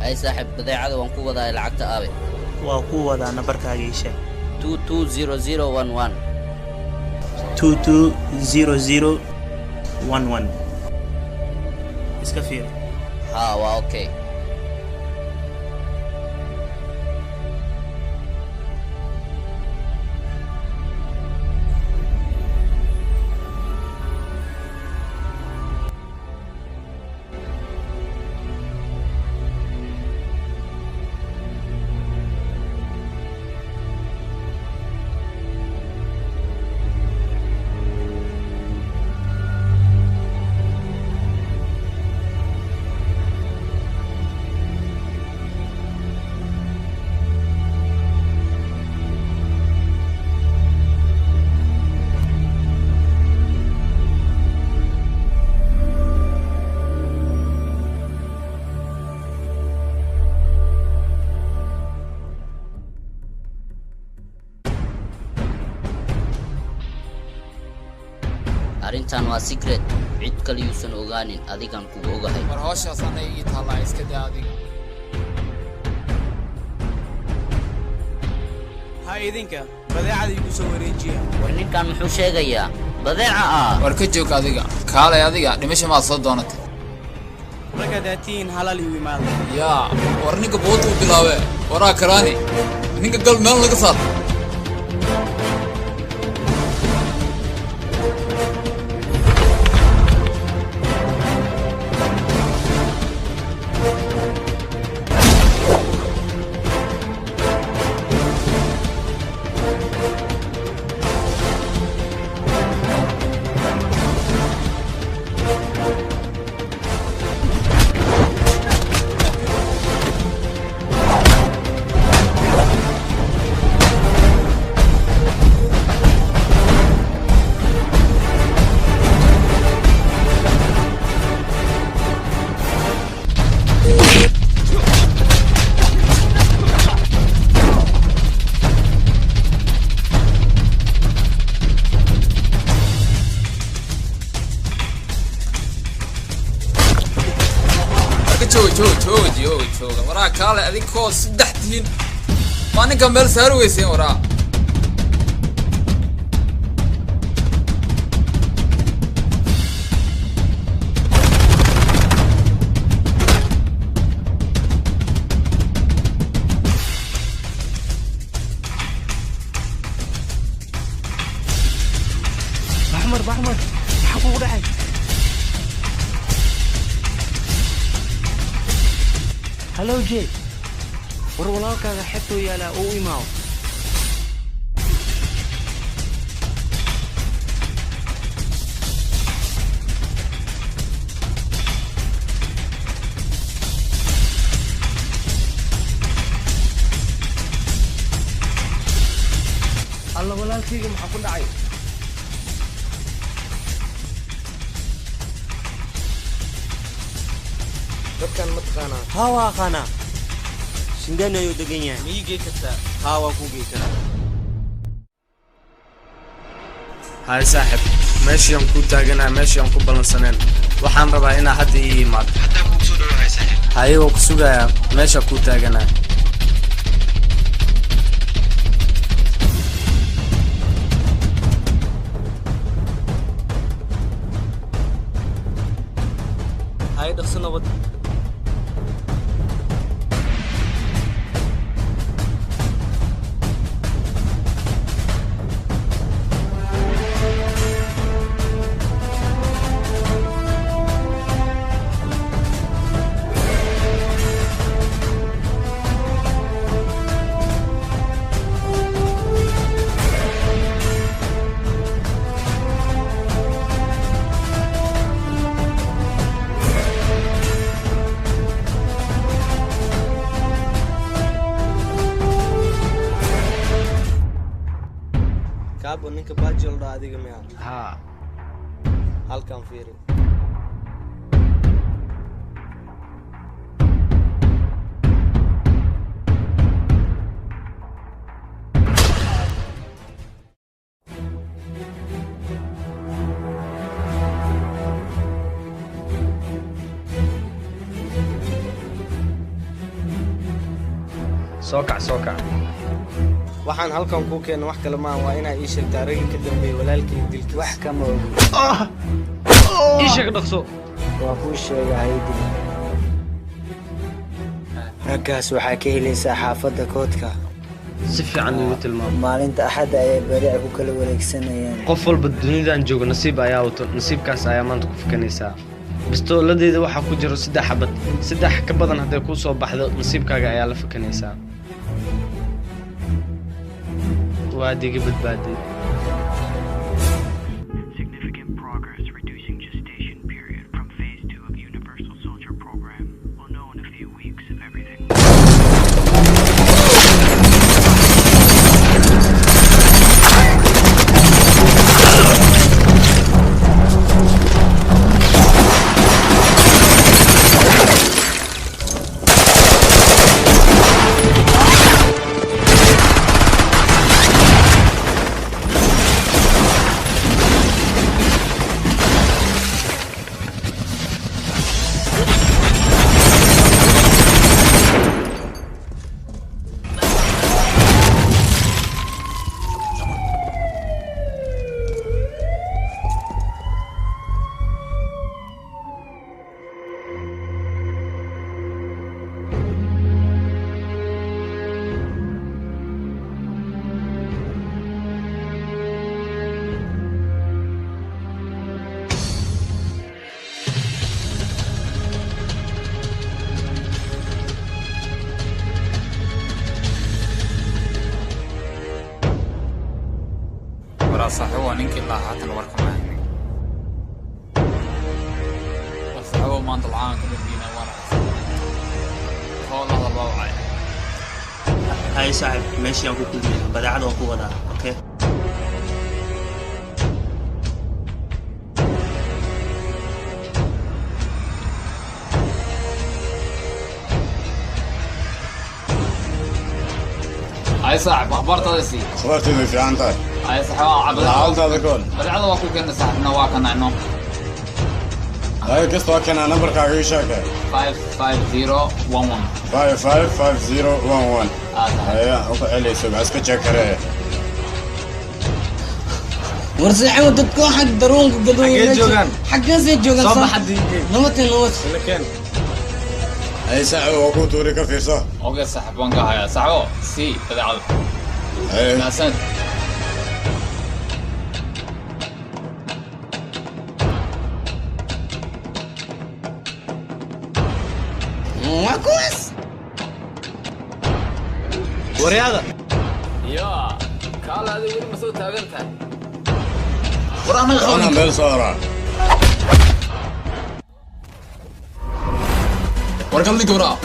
أي صاحب بضيعة وانكو وضع العقد أبي وقوة وضع نبرك عيشة 220011 220011 إسكافير ها أوكي arrintan waa secret cid kale yuusan ogaanin adigan kugu ogahay war hawshaas anay ii taala iska daa adiga ha idinka badeecada igu soo wareejiya war ninkan muxuu sheegayaa badeeca war ka joog adiga kaalay adiga dhimasho ma soo doonatay raga daatiin halal ii imaado yaa war ninka boodku bilaawe waraa karaani ninka gal meel laga saar jooga waraa kaale adinkoo saddex tihiin ma ninka meel saari weyseen waraa baxmar maxaa kugu dhacay هلو جي ورولالك هذا حتو يالا او إماو الله ولالك فيك محاكون دعي dadkan ma taqaanaa hawa qana sindanayo degan yahay miigay kasta hawa ku geeysan hay saaxib meeshaan ku taaganaa meeshaan ku balansaneen waxaan rabaa inaa hadda ii imaado hadda ku soo dhawahay saaxib hayo ku sugaya meesha ku taaganaa hay dhaqsana wad كابو نينك باجل دا adiga miya ha halkan fiiri سوكع waxaan halkan ku keenay wax kale ma waa inaa ii sheegtaa ragii ka dambeeyay walaalkii dilkii wax kama ogi ii sheeg dhaqso waa ku sheegay dil raggaas waxaa ka helaysaa xaafadda koodka si fiican ugu tilmaam maalinta axad ay bariic ku kala wareegsanayaan qof walba dunidan jooga nasiib ayaa wato nasiibkaas ayaa maanta ku fikanaysaa bistooladeeda waxaa ku jiro 3 xabad 3 ka badan haday ku soo baxdo nasiibkaaga ayaa la fikanaysaa waa diga badbaadi صاحبه نينك الله هات الورقة معي صاحبه ما طلعان كل الدين ورا والله الله وعي هاي صاحب ماشي أقول كل دين بدعة وقوة ده أوكي هاي صاحب أخبار تدسي صورتي في عندك هاي صاحب عبد العالم هذا كون بدعة وقوة كنا صاحبنا واكنا عنه هاي قصة كنا نمبر كاغي شاكا 55011 555011 هيا اوكي اللي سوق اسكت شكره ورسي عود تكون حق درون قدو حق جوغان حق زي جوغان صباح حد نوت لكن هاي ساعة وكو توري كفيصة اوكي صاحب وانقا هيا صاحبه سي بدعة هاي ناسن كويس ورياضة يا قال هذه وين مسوي تاجرتها انا بالصورة ورقم لي قرا